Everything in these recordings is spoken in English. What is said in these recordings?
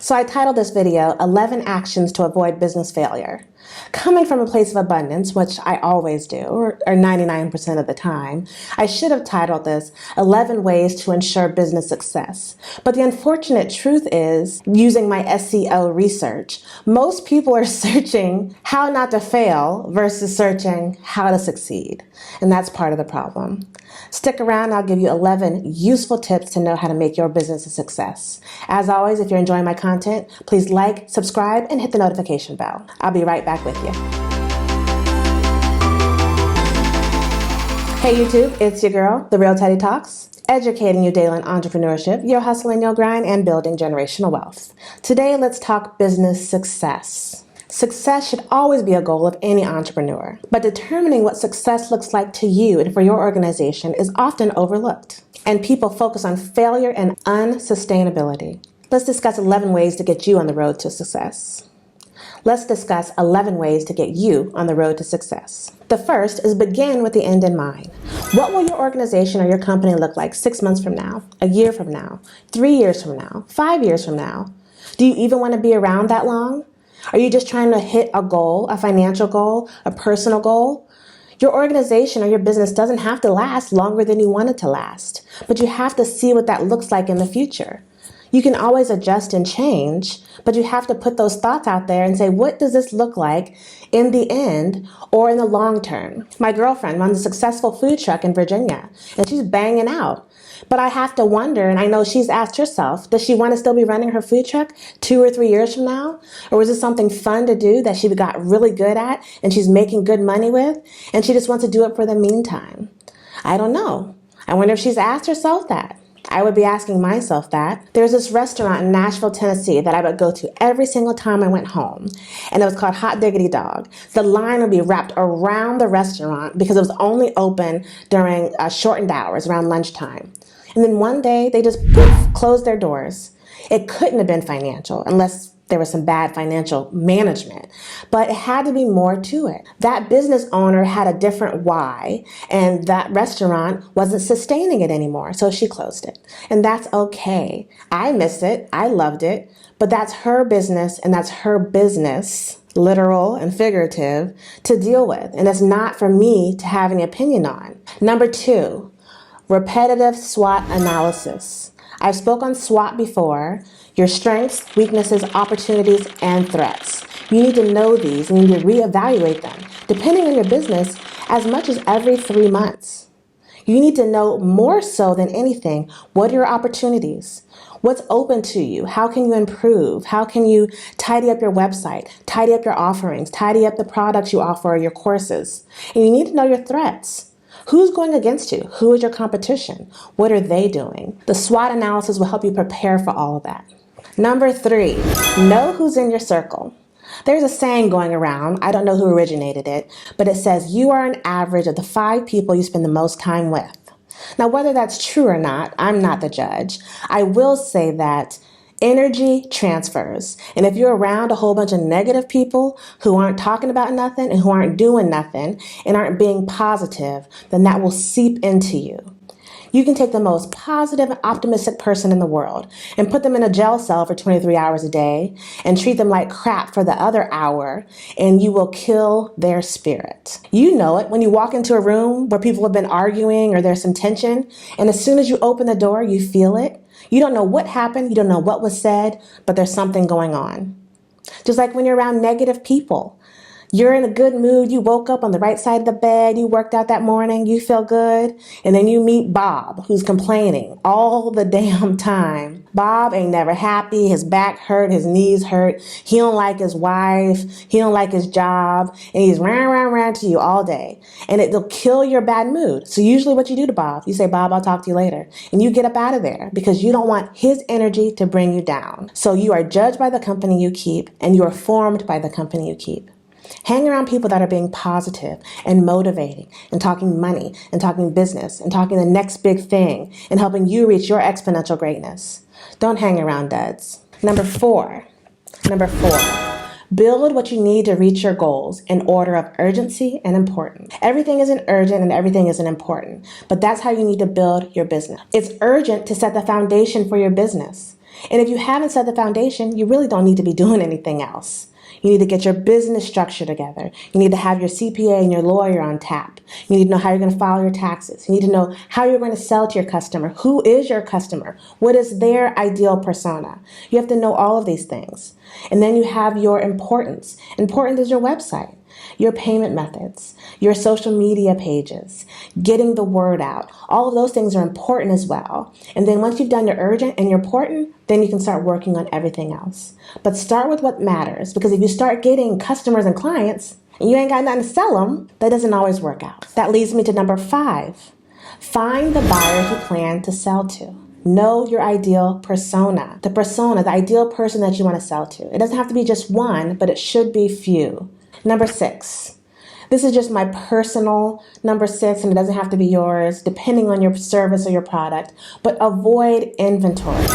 So I titled this video, 11 Actions to Avoid Business Failure. Coming from a place of abundance, which I always do, or 99% of the time, I should have titled this 11 Ways to Ensure Business Success. But the unfortunate truth is, using my SEO research, most people are searching how not to fail versus searching how to succeed. And that's part of the problem. Stick around, I'll give you 11 useful tips to know how to make your business a success. As always, if you're enjoying my content, please like, subscribe, and hit the notification bell. I'll be right back with you. Hey YouTube, it's your girl, The Real Teddy Talks, educating you daily on entrepreneurship, your hustle and your grind, and building generational wealth. Today, let's talk business success. Success should always be a goal of any entrepreneur, but determining what success looks like to you and for your organization is often overlooked, and people focus on failure and unsustainability. Let's discuss 11 ways to get you on the road to success. Let's discuss 11 ways to get you on the road to success. The first is begin with the end in mind. What will your organization or your company look like 6 months from now, a year from now, 3 years from now, 5 years from now? Do you even want to be around that long? Are you just trying to hit a goal, a financial goal, a personal goal? Your organization or your business doesn't have to last longer than you want it to last, but you have to see what that looks like in the future. You can always adjust and change, but you have to put those thoughts out there and say, what does this look like in the end or in the long term? My girlfriend runs a successful food truck in Virginia, and she's banging out. But I have to wonder, and I know she's asked herself, does she want to still be running her food truck 2 or 3 years from now? Or is this something fun to do that she got really good at and she's making good money with, and she just wants to do it for the meantime? I don't know. I wonder if she's asked herself that. I would be asking myself that. There's this restaurant in Nashville, Tennessee that I would go to every single time I went home, and it was called Hot Diggity Dog. The line would be wrapped around the restaurant because it was only open during shortened hours around lunchtime. And then one day they just closed their doors. It couldn't have been financial unless there was some bad financial management, but it had to be more to it. That business owner had a different why, and that restaurant wasn't sustaining it anymore, so she closed it. And that's okay. I miss it, I loved it, but that's her business, and that's her business, literal and figurative, to deal with. And it's not for me to have any opinion on. Number 2, repetitive SWOT analysis. I've spoke on SWOT before. Your strengths, weaknesses, opportunities, and threats. You need to know these and you need to reevaluate them, depending on your business, as much as every 3 months. You need to know more so than anything, what are your opportunities? What's open to you? How can you improve? How can you tidy up your website, tidy up your offerings, tidy up the products you offer or your courses? And you need to know your threats. Who's going against you? Who is your competition? What are they doing? The SWOT analysis will help you prepare for all of that. Number 3, know who's in your circle. There's a saying going around, I don't know who originated it, but it says you are an average of the 5 people you spend the most time with. Now, whether that's true or not, I'm not the judge. I will say that energy transfers. And if you're around a whole bunch of negative people who aren't talking about nothing and who aren't doing nothing and aren't being positive, then that will seep into you. You can take the most positive and optimistic person in the world and put them in a jail cell for 23 hours a day and treat them like crap for the other hour, and you will kill their spirit. You know it when you walk into a room where people have been arguing or there's some tension, and as soon as you open the door, you feel it. You don't know what happened, you don't know what was said, but there's something going on. Just like when you're around negative people. You're in a good mood, you woke up on the right side of the bed, you worked out that morning, you feel good, and then you meet Bob, who's complaining all the damn time. Bob ain't never happy, his back hurt, his knees hurt, he don't like his wife, he don't like his job, and he's round to you all day. And it'll kill your bad mood. So usually what you do to Bob, you say, Bob, I'll talk to you later. And you get up out of there because you don't want his energy to bring you down. So you are judged by the company you keep, and you are formed by the company you keep. Hang around people that are being positive and motivating and talking money and talking business and talking the next big thing and helping you reach your exponential greatness. Don't hang around duds. Number 4, build what you need to reach your goals in order of urgency and importance. Everything isn't urgent and everything isn't important, but that's how you need to build your business. It's urgent to set the foundation for your business. And if you haven't set the foundation, you really don't need to be doing anything else. You need to get your business structure together. You need to have your CPA and your lawyer on tap. You need to know how you're going to file your taxes. You need to know how you're going to sell to your customer. Who is your customer? What is their ideal persona? You have to know all of these things. And then you have your importance. Important is your website, your payment methods, your social media pages, getting the word out. All of those things are important as well. And then once you've done your urgent and your important, then you can start working on everything else. But start with what matters, because if you start getting customers and clients and you ain't got nothing to sell them, that doesn't always work out. That leads me to number 5. Find the buyers you plan to sell to. Know your ideal persona. The ideal person that you want to sell to. It doesn't have to be just one, but it should be few. Number 6. This is just my personal number 6, and it doesn't have to be yours, depending on your service or your product, but avoid inventory.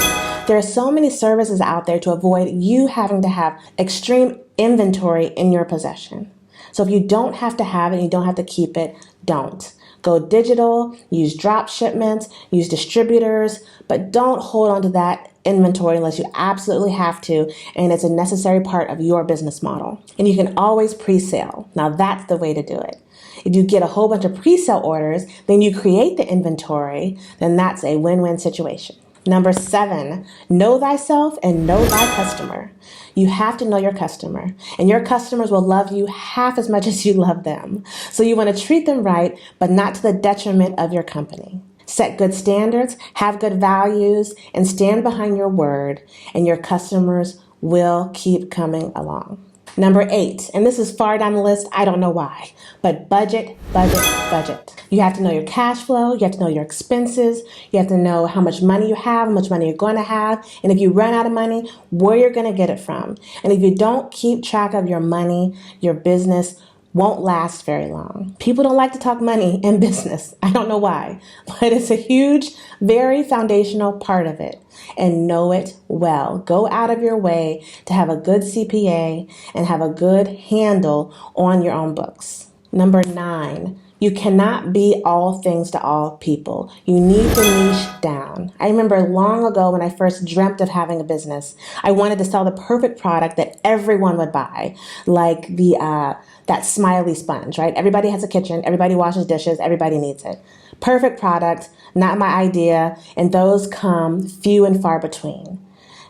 There are so many services out there to avoid you having to have extreme inventory in your possession. So if you don't have to have it and you don't have to keep it, don't. Go digital, use drop shipments, use distributors, but don't hold on to that inventory unless you absolutely have to and it's a necessary part of your business model. And you can always pre-sale. Now that's the way to do it. If you get a whole bunch of pre-sale orders, then you create the inventory, then that's a win-win situation. Number 7, know thyself and know thy customer. You have to know your customer, and your customers will love you half as much as you love them. So you want to treat them right, but not to the detriment of your company. Set good standards, have good values, and stand behind your word, and your customers will keep coming along. Number 8, and this is far down the list, I don't know why, but budget, budget, budget. You have to know your cash flow, you have to know your expenses, you have to know how much money you have, how much money you're going to have, and if you run out of money, where you're going to get it from. And if you don't keep track of your money, your business won't last very long. People don't like to talk money in business. I don't know why, but it's a huge, very foundational part of it. And know it well. Go out of your way to have a good CPA and have a good handle on your own books. Number 9, you cannot be all things to all people. You need to niche down. I remember long ago when I first dreamt of having a business, I wanted to sell the perfect product that everyone would buy, like that smiley sponge, right? Everybody has a kitchen, everybody washes dishes, everybody needs it. Perfect product, not my idea, and those come few and far between.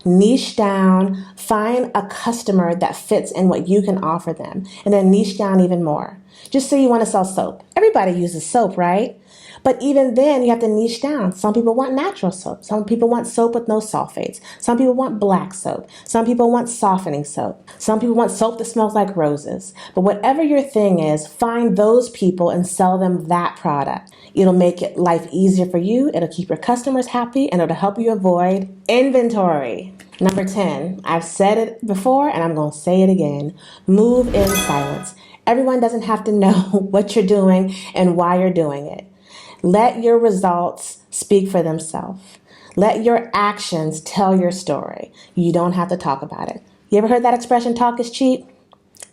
Niche down, find a customer that fits in what you can offer them, and then niche down even more. Just say you want to sell soap. Everybody uses soap, right? But even then, you have to niche down. Some people want natural soap. Some people want soap with no sulfates. Some people want black soap. Some people want softening soap. Some people want soap that smells like roses. But whatever your thing is, find those people and sell them that product. It'll make life easier for you. It'll keep your customers happy, and it'll help you avoid inventory. Number 10, I've said it before, and I'm going to say it again. Move in silence. Everyone doesn't have to know what you're doing and why you're doing it. Let your results speak for themselves. Let your actions tell your story. You don't have to talk about it. You ever heard that expression, talk is cheap?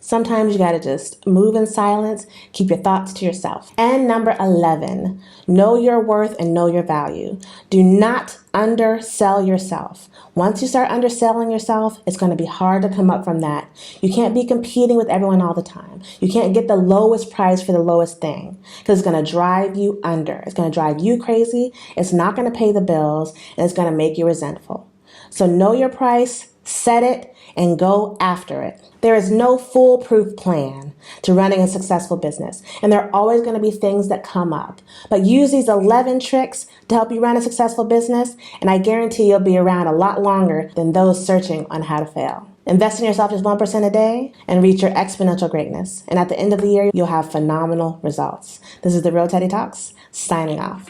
Sometimes you got to just move in silence, keep your thoughts to yourself. And number 11, know your worth and know your value. Do not undersell yourself. Once you start underselling yourself, it's going to be hard to come up from that. You can't be competing with everyone all the time. You can't get the lowest price for the lowest thing because it's going to drive you under. It's going to drive you crazy. It's not going to pay the bills, and it's going to make you resentful. So know your price, set it, and go after it. There is no foolproof plan to running a successful business, and there are always going to be things that come up. But use these 11 tricks to help you run a successful business, and I guarantee you'll be around a lot longer than those searching on how to fail. Invest in yourself just 1% a day and reach your exponential greatness. And at the end of the year, you'll have phenomenal results. This is The Real Teddy Talks, signing off.